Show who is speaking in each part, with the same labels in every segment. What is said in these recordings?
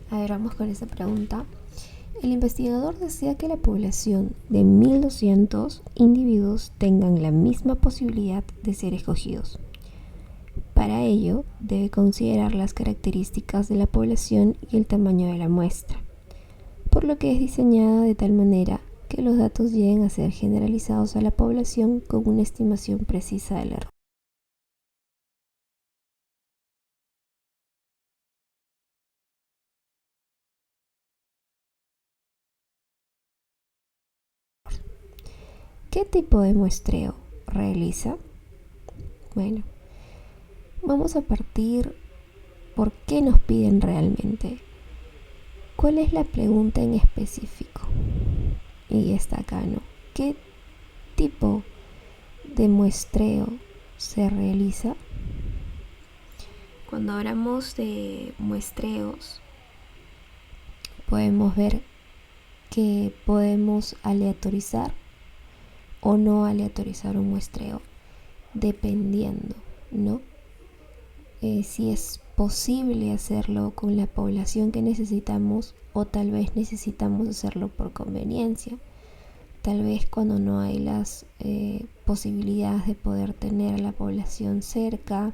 Speaker 1: A ver, vamos con esta pregunta. El investigador desea que la población de 1.200 individuos tengan la misma posibilidad de ser escogidos. Para ello, debe considerar las características de la población y el tamaño de la muestra, por lo que es diseñada de tal manera que los datos lleguen a ser generalizados a la población con una estimación precisa del error. ¿Qué tipo de muestreo realiza? Bueno, vamos a partir por qué nos piden realmente. ¿Cuál es la pregunta en específico? Y está acá, ¿no? ¿Qué tipo de muestreo se realiza? Cuando hablamos de muestreos, podemos ver que podemos aleatorizar o no aleatorizar un muestreo, dependiendo, ¿no? Si es posible hacerlo con la población que necesitamos o tal vez necesitamos hacerlo por conveniencia. Tal vez cuando no hay las posibilidades de poder tener a la población cerca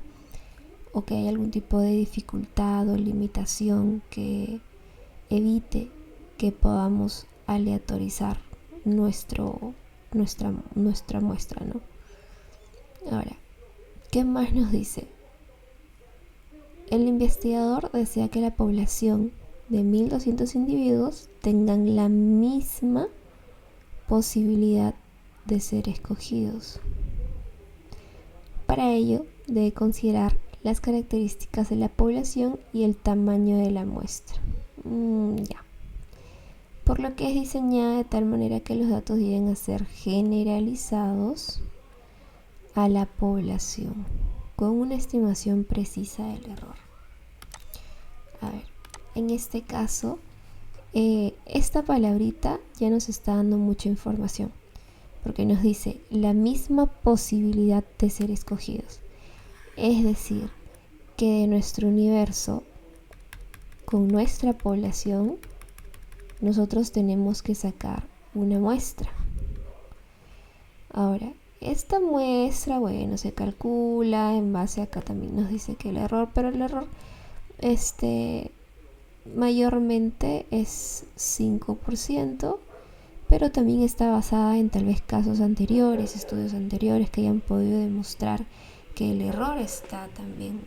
Speaker 1: o que hay algún tipo de dificultad o limitación que evite que podamos aleatorizar nuestra muestra, ¿no? Ahora, ¿qué más nos dice? El investigador desea que la población de 1.200 individuos tengan la misma posibilidad de ser escogidos. Para ello, debe considerar las características de la población y el tamaño de la muestra. Ya. Por lo que es diseñada de tal manera que los datos lleguen a ser generalizados a la población con una estimación precisa del error. A ver, en este caso, esta palabrita ya nos está dando mucha información, porque nos dice la misma posibilidad de ser escogidos. Es decir, que de nuestro universo, con nuestra población, nosotros tenemos que sacar una muestra. Ahora, esta muestra, bueno, se calcula en base, acá también nos dice que el error, pero el error mayormente es 5%, pero también está basada en tal vez casos anteriores, estudios anteriores que hayan podido demostrar que el error está también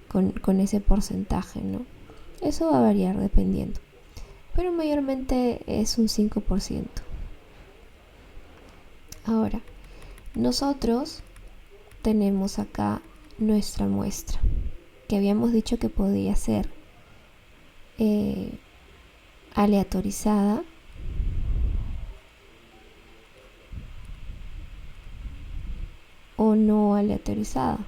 Speaker 1: con ese porcentaje, ¿no? Eso va a variar dependiendo, pero mayormente es un 5%. Ahora, nosotros tenemos acá nuestra muestra, que habíamos dicho que podía ser aleatorizada o no aleatorizada.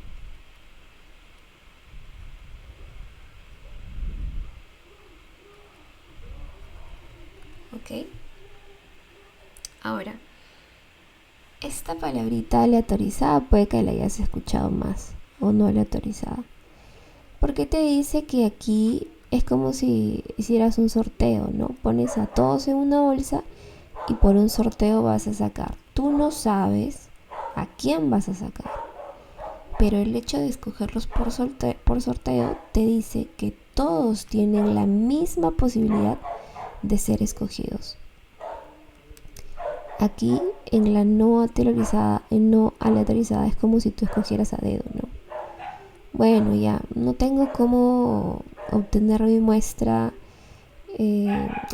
Speaker 1: ¿Ok? Ahora, esta palabrita aleatorizada puede que la hayas escuchado más o no aleatorizada, porque te dice que aquí es como si hicieras un sorteo, ¿no? Pones a todos en una bolsa y por un sorteo vas a sacar. Tú no sabes a quién vas a sacar, pero el hecho de escogerlos por sorteo te dice que todos tienen la misma posibilidad de ser escogidos. Aquí en la no aleatorizada es como si tú escogieras a dedo, ¿no? Bueno, ya no tengo cómo obtener mi muestra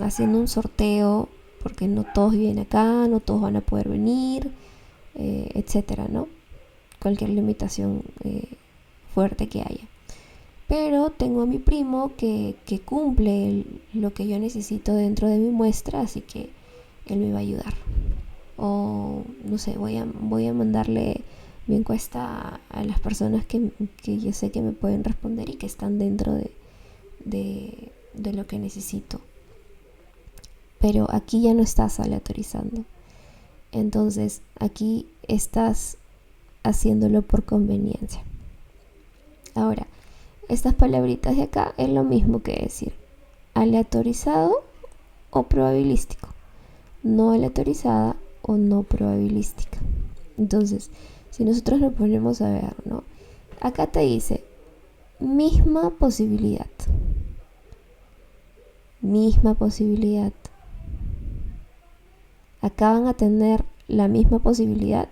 Speaker 1: haciendo un sorteo porque no todos viven acá, no todos van a poder venir, etcétera, ¿no? Cualquier limitación fuerte que haya. Pero tengo a mi primo que cumple lo que yo necesito dentro de mi muestra, así que él me va a ayudar. O no sé, voy a mandarle mi encuesta a las personas que yo sé que me pueden responder y que están dentro de lo que necesito. Pero aquí ya no estás aleatorizando. Entonces aquí estás haciéndolo por conveniencia. Ahora, Estas palabritas de acá es lo mismo que decir aleatorizado o probabilístico, no aleatorizada o no probabilística. Entonces, si nosotros nos ponemos a ver, ¿no? Acá te dice misma posibilidad. Misma posibilidad. Acá van a tener la misma posibilidad.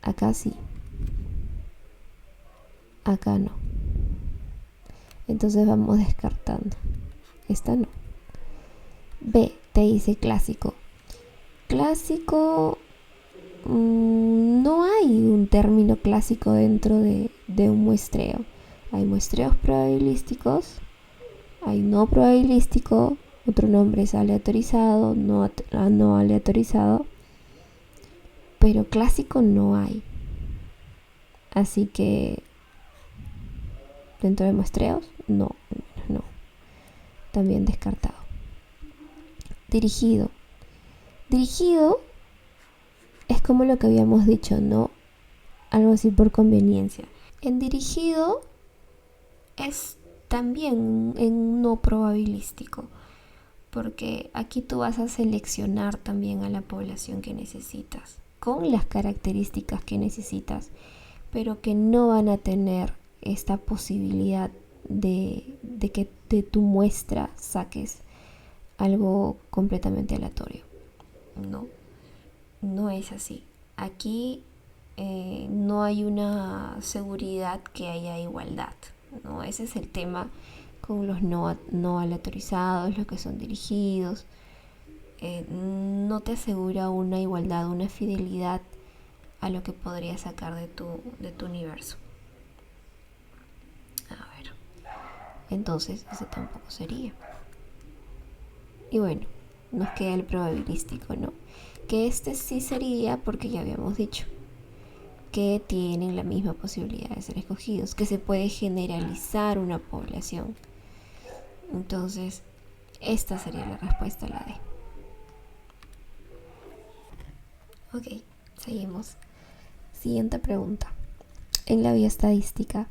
Speaker 1: Acá sí. Acá no. Entonces vamos descartando. Esta no. B, te dice clásico. Clásico, no hay un término clásico dentro de un muestreo. Hay muestreos probabilísticos, hay no probabilístico, otro nombre es aleatorizado, no aleatorizado, pero clásico no hay. Así que dentro de muestreos, no. También descartado. Dirigido. Dirigido es como lo que habíamos dicho, ¿no? Algo así por conveniencia. En dirigido es también en no probabilístico, porque aquí tú vas a seleccionar también a la población que necesitas, con las características que necesitas, pero que no van a tener esta posibilidad de que de tu muestra saques algo completamente aleatorio. No es así. Aquí no hay una seguridad que haya igualdad, ¿no? Ese es el tema con los no aleatorizados, los que son dirigidos. No te asegura una igualdad, una fidelidad a lo que podrías sacar de tu universo. A ver, entonces ese tampoco sería. Y bueno, nos queda el probabilístico, ¿no? Que este sí sería, porque ya habíamos dicho que tienen la misma posibilidad de ser escogidos, que se puede generalizar una población. Entonces, esta sería la respuesta a la D. Ok, seguimos. Siguiente pregunta. En la bioestadística,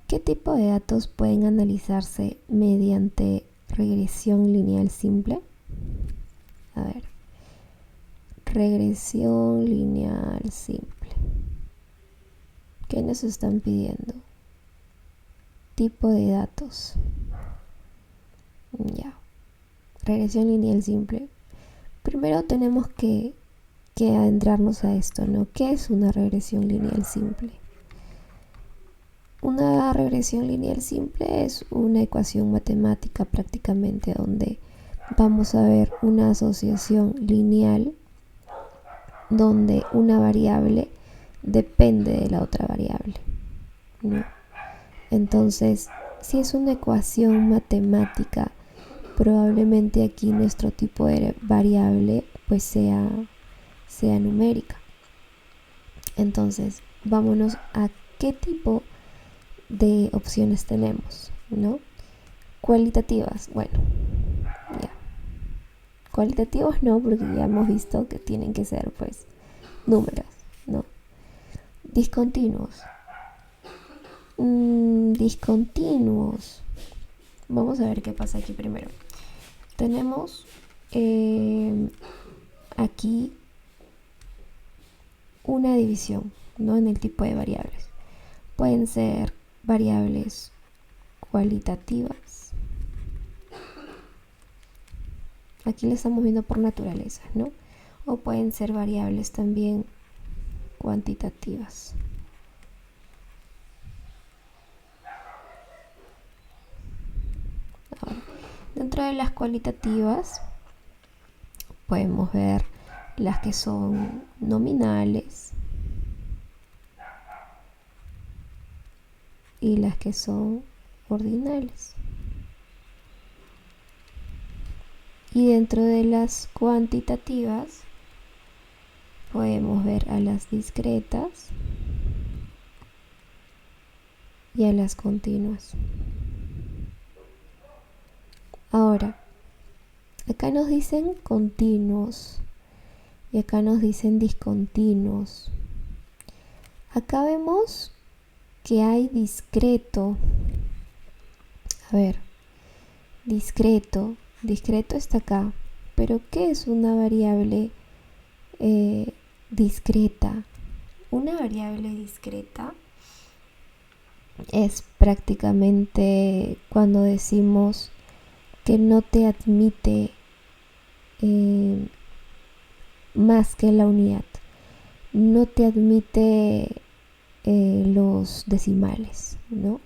Speaker 1: ¿qué tipo de datos pueden analizarse mediante regresión lineal simple? A ver. Regresión lineal simple. ¿Qué nos están pidiendo? Tipo de datos. Ya. Regresión lineal simple. Primero tenemos que adentrarnos a esto, ¿no? ¿Qué es una regresión lineal simple? Una regresión lineal simple es una ecuación matemática prácticamente donde vamos a ver una asociación lineal donde una variable depende de la otra variable, ¿no? Entonces, si es una ecuación matemática, probablemente aquí nuestro tipo de variable pues sea numérica. Entonces, vámonos a qué tipo de opciones tenemos, ¿no? Cualitativas, bueno, ya. Cualitativos no, porque ya hemos visto que tienen que ser pues números, ¿no? Discontinuos. Discontinuos. Vamos a ver qué pasa aquí primero. Tenemos aquí una división, ¿no? En el tipo de variables. Pueden ser variables cualitativas. Aquí le estamos viendo por naturaleza, ¿no? O pueden ser variables también cuantitativas. Ahora, dentro de las cualitativas podemos ver las que son nominales y las que son ordinales. Y dentro de las cuantitativas podemos ver a las discretas y a las continuas. Ahora, acá nos dicen continuos y acá nos dicen discontinuos. Acá vemos que hay discreto. A ver, discreto está acá, pero ¿qué es una variable discreta? Una variable discreta es prácticamente cuando decimos que no te admite más que la unidad, no te admite los decimales, ¿no?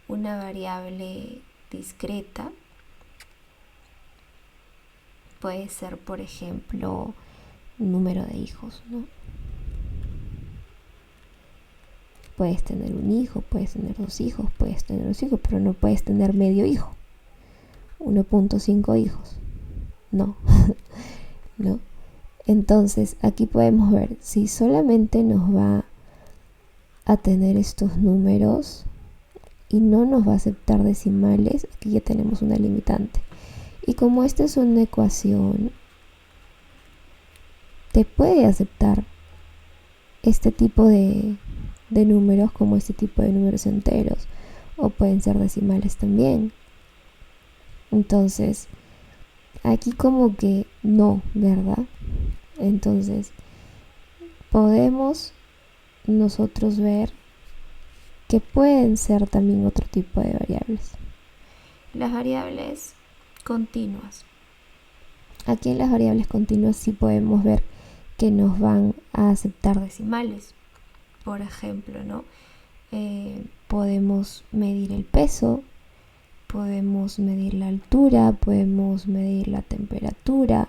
Speaker 1: Una variable discreta puede ser, por ejemplo, número de hijos, ¿no? Puedes tener un hijo, puedes tener dos hijos, pero no puedes tener medio hijo. 1.5 hijos. No, no. Entonces, aquí podemos ver si solamente nos va a tener estos números y no nos va a aceptar decimales, aquí ya tenemos una limitante. Y como esta es una ecuación, te puede aceptar este tipo de números como este tipo de números enteros, o pueden ser decimales también. Entonces, aquí como que no, ¿verdad? Entonces, podemos nosotros ver que pueden ser también otro tipo de variables. Las variables continuas. Aquí en las variables continuas sí podemos ver que nos van a aceptar decimales. Por ejemplo, ¿no? Podemos medir el peso, podemos medir la altura, podemos medir la temperatura.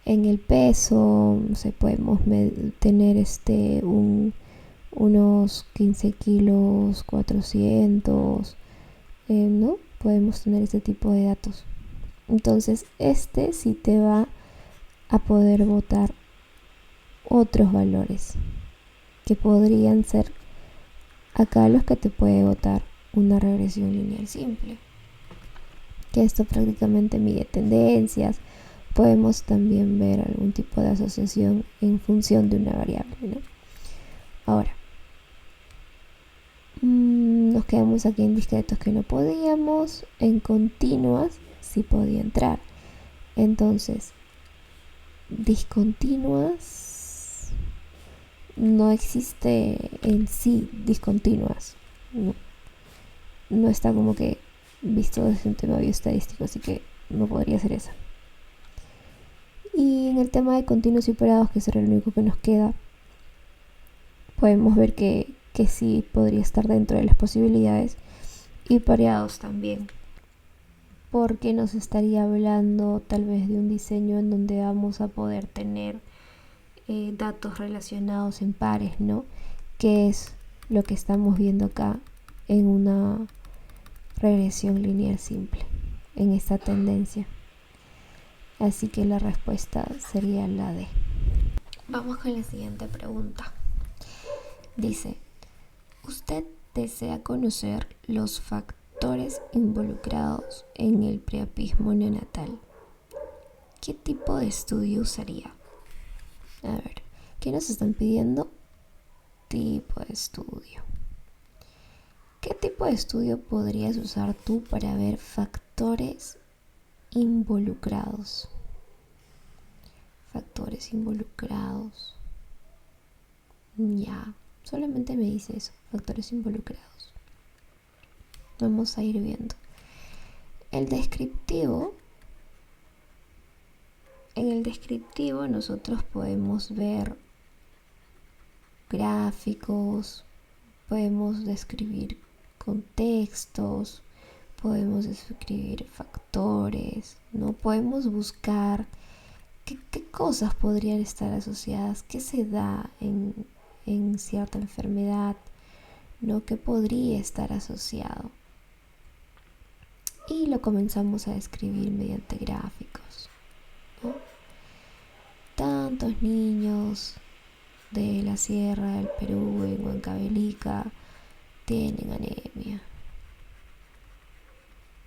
Speaker 1: En el peso, no sé, podemos tener unos 15 kilos 400, ¿no? Podemos tener este tipo de datos. Entonces, sí te va a poder botar otros valores que podrían ser acá los que te puede botar una regresión lineal simple, que esto prácticamente mide tendencias. Podemos también ver algún tipo de asociación en función de una variable, ¿no? Ahora, nos quedamos aquí en discretos que no podíamos, en continuas sí podía entrar. Entonces, discontinuas no existe en sí discontinuas, no está como que visto desde un tema bioestadístico, así que no podría ser esa. Y en el tema de continuos y parados, que será el único que nos queda, podemos ver que sí podría estar dentro de las posibilidades, y pareados también, porque nos estaría hablando tal vez de un diseño en donde vamos a poder tener datos relacionados en pares, ¿no? Que es lo que estamos viendo acá en una regresión lineal simple, en esta tendencia. Así que la respuesta sería la D. Vamos con la siguiente pregunta. Dice, ¿usted desea conocer los factores involucrados en el priapismo neonatal? ¿Qué tipo de estudio usaría? A ver, ¿qué nos están pidiendo? Tipo de estudio. ¿Qué tipo de estudio podrías usar tú para ver factores involucrados? Factores involucrados. Ya, solamente me dice eso, factores involucrados. Vamos a ir viendo. El descriptivo. En el descriptivo nosotros podemos ver gráficos, podemos describir contextos, podemos describir factores, ¿no? Podemos buscar qué cosas podrían estar asociadas, qué se da en cierta enfermedad, ¿no? ¿Qué podría estar asociado? Y lo comenzamos a describir mediante gráficos, ¿no? Tantos niños de la Sierra del Perú, en Huancavelica, tienen anemia.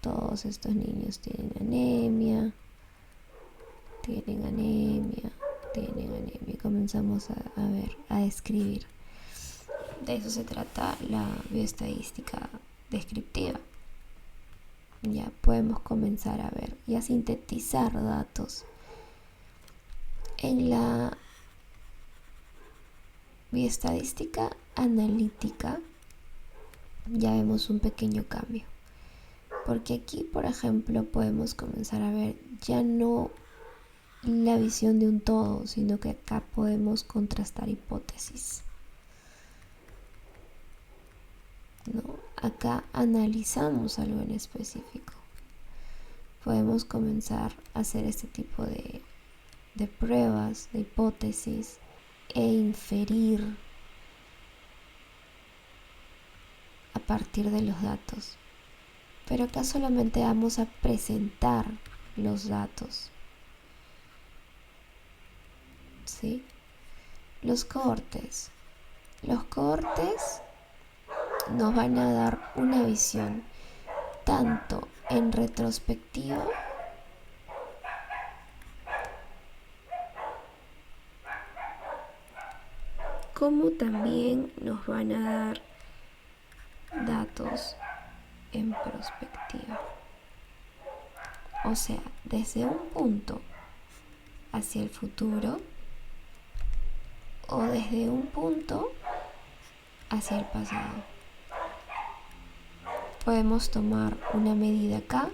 Speaker 1: Todos estos niños tienen anemia. Comenzamos a ver, a describir. De eso se trata la bioestadística descriptiva. Ya podemos comenzar a ver y a sintetizar datos. En la bioestadística analítica ya vemos un pequeño cambio. Porque aquí, por ejemplo, podemos comenzar a ver ya no la visión de un todo, sino que acá podemos contrastar hipótesis, ¿no? Acá analizamos algo en específico. Podemos comenzar a hacer este tipo de pruebas, de hipótesis e inferir a partir de los datos. Pero acá solamente vamos a presentar los datos, ¿sí? Los cohortes. Los cohortes nos van a dar una visión tanto en retrospectiva como también nos van a dar datos en perspectiva. O sea, desde un punto hacia el futuro o desde un punto hacia el pasado. Podemos tomar una medida acá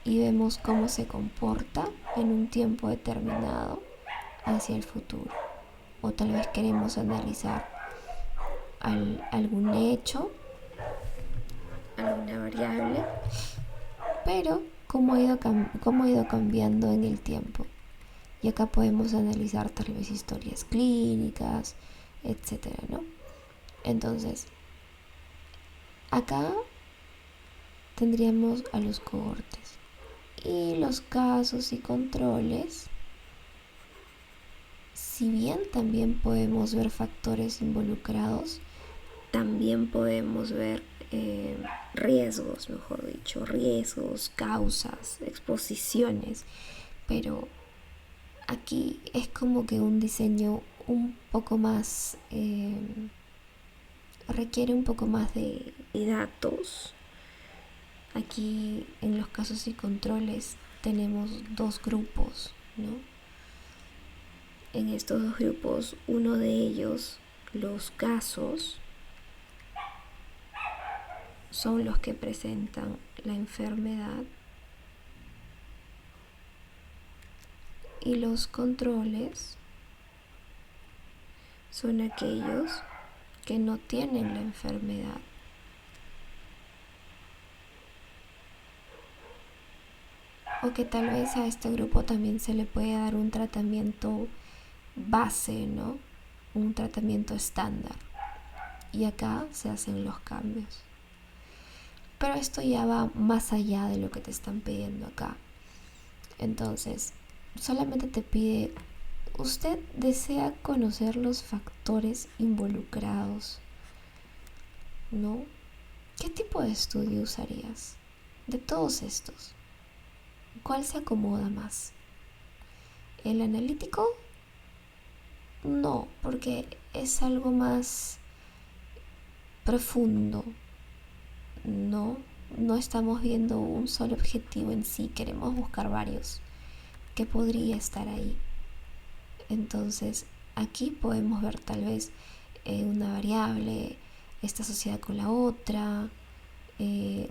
Speaker 1: y vemos cómo se comporta en un tiempo determinado hacia el futuro. O tal vez queremos analizar algún hecho, alguna variable, pero cómo ha ido cambiando en el tiempo. Y acá podemos analizar tal vez historias clínicas, etcétera, ¿no? Entonces, acá tendríamos a los cohortes y los casos y controles. Si bien también podemos ver factores involucrados, también podemos ver riesgos, mejor dicho, riesgos, causas, exposiciones, pero aquí es como que un diseño un poco más, requiere un poco más de datos. Aquí en los casos y controles tenemos dos grupos, ¿no? En estos dos grupos, uno de ellos, los casos, son los que presentan la enfermedad y los controles son aquellos que no tienen la enfermedad. O que tal vez a este grupo también se le puede dar un tratamiento base, ¿no? Un tratamiento estándar. Y acá se hacen los cambios. Pero esto ya va más allá de lo que te están pidiendo acá. Entonces, solamente te pide, ¿usted desea conocer los factores involucrados? ¿No? ¿Qué tipo de estudio usarías? De todos estos, ¿cuál se acomoda más? ¿El analítico? No, porque es algo más profundo. No estamos viendo un solo objetivo en sí, queremos buscar varios que podría estar ahí. Entonces, aquí podemos ver tal vez una variable está asociada con la otra,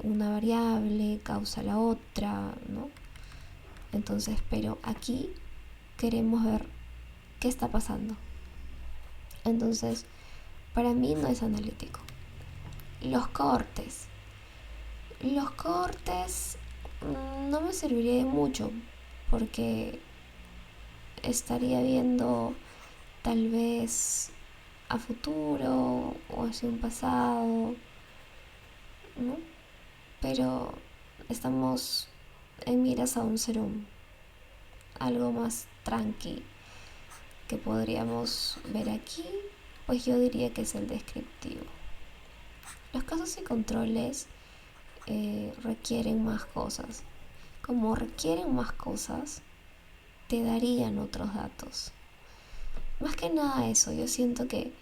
Speaker 1: una variable causa la otra, ¿no? Entonces, pero aquí queremos ver qué está pasando. Entonces, para mí no es analítico. Los cohortes. Los cohortes no me serviría de mucho porque estaría viendo tal vez a futuro o hacia un pasado, ¿no? Pero estamos en miras a un serum, algo más tranqui que podríamos ver aquí, pues yo diría que es el descriptivo. Los casos y controles requieren más cosas. Como requieren más cosas, te darían otros datos. Más que nada eso, yo siento que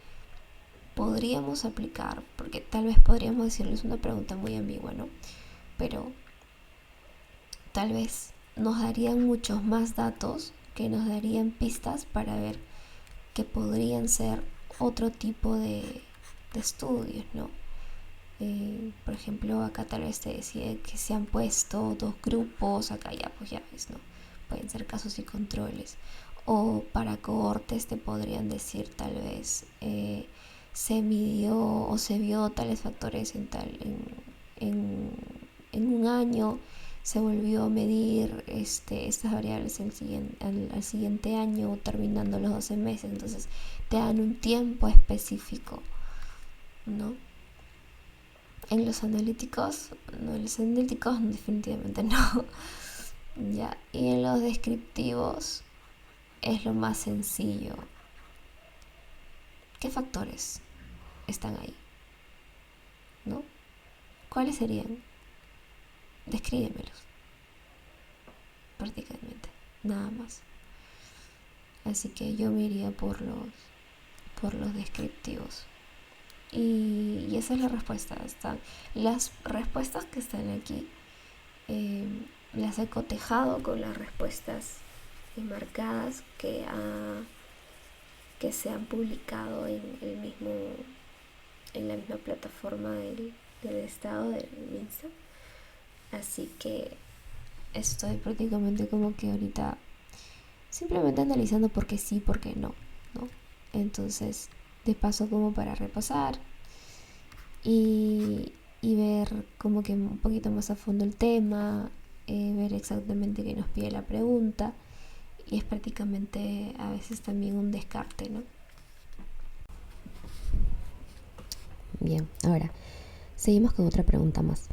Speaker 1: podríamos aplicar, porque tal vez podríamos decirles una pregunta muy ambigua, ¿no? Pero tal vez nos darían muchos más datos que nos darían pistas para ver que podrían ser otro tipo de estudios, ¿no? Por ejemplo, acá tal vez te decía que se han puesto dos grupos, acá ya pues ya ves, ¿no? Pueden ser casos y controles. O para cohortes te podrían decir tal vez se midió o se vio tales factores en, en un año, se volvió a medir estas variables al siguiente año, terminando los 12 meses. Entonces te dan un tiempo específico, ¿no? En los analíticos, no, en los analíticos definitivamente no. Ya, y en los descriptivos es lo más sencillo. ¿Qué factores están ahí? ¿No? ¿Cuáles serían? Descríbemelos, prácticamente, nada más. Así que yo me iría por los descriptivos. Y esa es la respuesta. Las respuestas que están aquí eh, las he cotejado con las respuestas marcadas que se han publicado en la misma plataforma del estado del MINSA. Así que estoy prácticamente como que ahorita simplemente analizando por qué sí, por qué no, ¿no? Entonces, de paso como para repasar y ver como que un poquito más a fondo el tema, ver exactamente qué nos pide la pregunta, y es prácticamente a veces también un descarte, ¿no? Bien, ahora seguimos con otra pregunta más.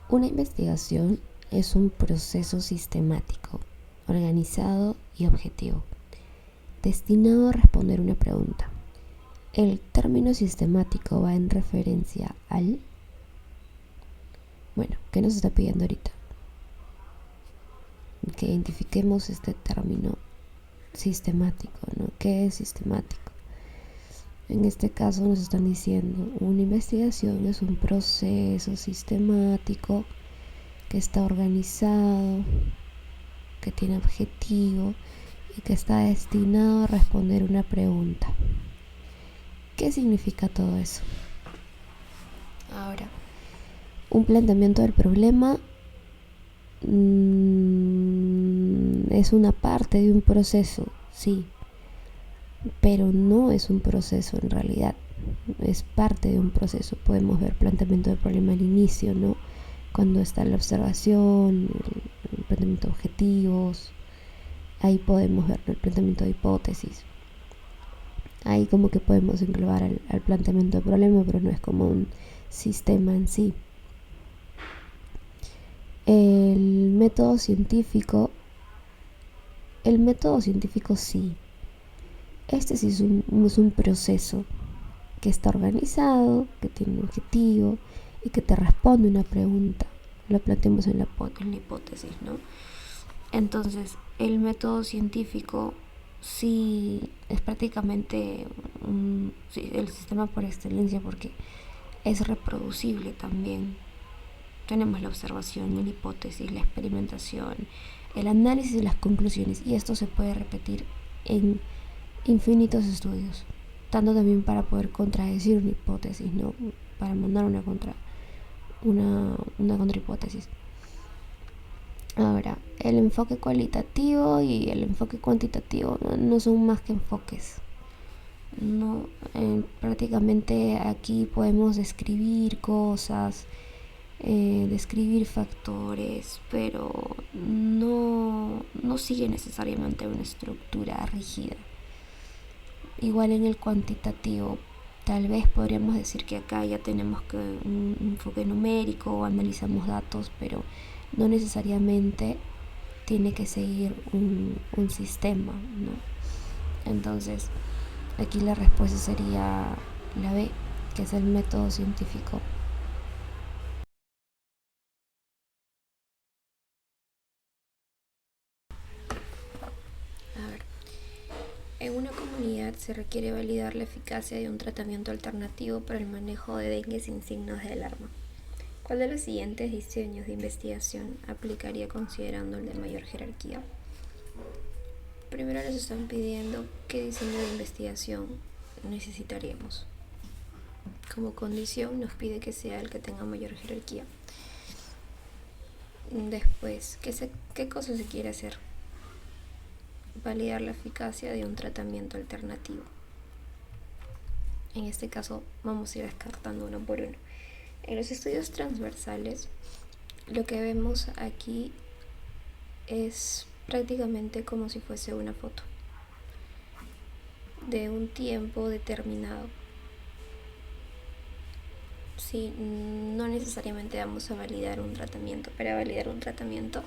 Speaker 1: Una investigación es un proceso sistemático, organizado y objetivo, destinado a responder una pregunta. El término sistemático va en referencia al... Bueno, ¿qué nos está pidiendo ahorita? Que identifiquemos este término sistemático, ¿no? ¿Qué es sistemático? En este caso nos están diciendo, una investigación es un proceso sistemático que está organizado, que tiene objetivo y que está destinado a responder una pregunta. ¿Qué significa todo eso? Ahora, un planteamiento del problema es una parte de un proceso, sí, pero no es un proceso en realidad, es parte de un proceso. Podemos ver planteamiento del problema al inicio, ¿no? Cuando está la observación, el planteamiento de objetivos, ahí podemos ver el planteamiento de hipótesis. Ahí como que podemos englobar al planteamiento del problema, pero no es como un sistema en sí. El método científico sí. Este sí es un proceso que está organizado, que tiene un objetivo y que te responde una pregunta. Lo planteamos en la hipótesis, ¿no? Entonces, el método científico sí es prácticamente sí, el sistema por excelencia, porque es reproducible también. Tenemos la observación, la hipótesis, la experimentación, el análisis de las conclusiones, y esto se puede repetir en infinitos estudios, tanto también para poder contradecir una hipótesis, ¿no? Para mandar una contrahipótesis. Ahora, el enfoque cualitativo y el enfoque cuantitativo no son más que enfoques. No, prácticamente aquí podemos describir cosas, describir factores, pero no sigue necesariamente una estructura rígida. Igual en el cuantitativo, tal vez podríamos decir que acá ya tenemos que un enfoque numérico o analizamos datos, pero no necesariamente tiene que seguir un sistema, ¿no? Entonces, aquí la respuesta sería la B, que es el método científico. A ver, en una comunidad oportunidad se requiere validar la eficacia de un tratamiento alternativo para el manejo de dengue sin signos de alarma. ¿Cuál de los siguientes diseños de investigación aplicaría considerando el de mayor jerarquía? Primero nos están pidiendo qué diseño de investigación necesitaríamos. Como condición nos pide que sea el que tenga mayor jerarquía. Después, ¿qué cosa se quiere hacer? Validar la eficacia de un tratamiento alternativo. En este caso vamos a ir descartando uno por uno. En los estudios transversales, lo que vemos aquí es prácticamente como si fuese una foto de un tiempo determinado. Sí, no necesariamente vamos a validar un tratamiento. Para validar un tratamiento,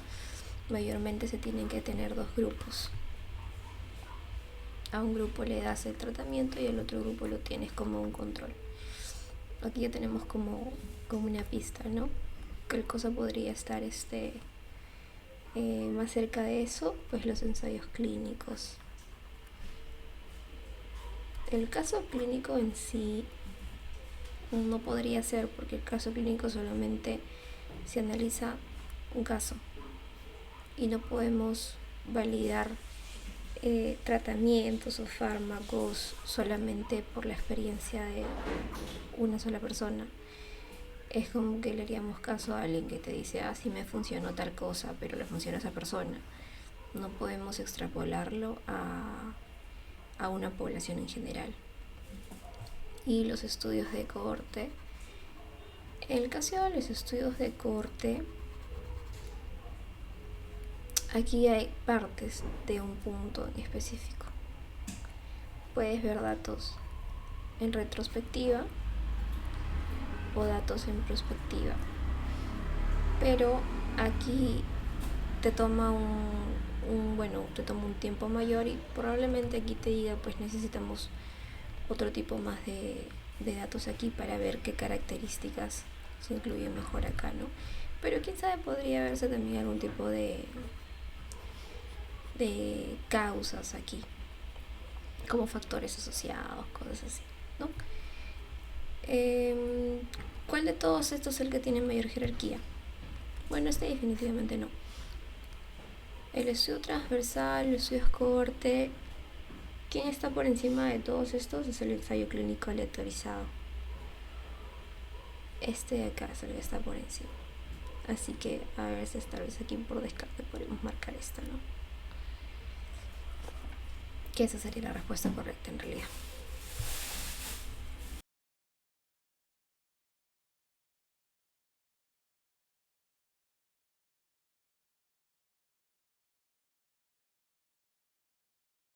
Speaker 1: mayormente se tienen que tener dos grupos. A un grupo le das el tratamiento y al otro grupo lo tienes como un control. Aquí ya tenemos como una pista, ¿no? ¿Qué cosa podría estar más cerca de eso? Pues los ensayos clínicos. El caso clínico en sí no podría ser, porque el caso clínico solamente se analiza un caso y no podemos validar tratamientos o fármacos solamente por la experiencia de una sola persona. Es como que le haríamos caso a alguien que te dice, sí me funcionó tal cosa, pero le funciona a esa persona. No podemos extrapolarlo a una población en general. Y los estudios de cohorte. En el caso de los estudios de cohorte, aquí hay partes de un punto en específico. Puedes ver datos en retrospectiva o datos en prospectiva, pero aquí te toma un tiempo mayor y probablemente aquí te diga pues necesitamos otro tipo más de datos aquí para ver qué características se incluyen mejor acá, ¿no? Pero quién sabe, podría verse también algún tipo de causas aquí, como factores asociados, cosas así, ¿no? ¿Cuál de todos estos es el que tiene mayor jerarquía? Bueno, definitivamente no. El estudio transversal, el estudio cohorte, ¿quién está por encima de todos estos? Es el ensayo clínico aleatorizado. Este de acá es el que está por encima. Así que a veces tal vez aquí por descarte podemos marcar esta, ¿no? Que esa sería la respuesta correcta en realidad.